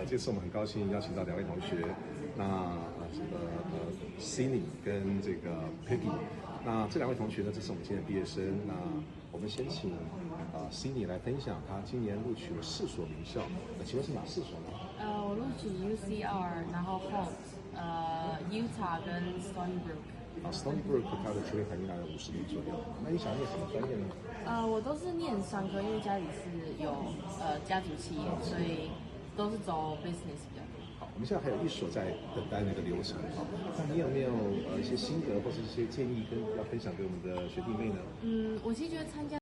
这次我们很高兴邀请到2位同学，那Cindy 跟这个 Peggy， 那这2位同学呢，这是我们今年的毕业生。那我们先请Cindy 来分享她今年录取了4所名校，请问是哪4所呢？我录取 UCR， 然后 Holt、Utah 跟 Stony Brook。Stony Brook 它的学位排名大概50名左右。那你想念什么专业呢？我都是念商科，因为家里是有家族企业，所以都是走 business 比较多。好，我们现在还有1所在等待那个流程哈。那你有没有一些心得或者一些建议要分享给我们的学弟妹呢？我其实觉得参加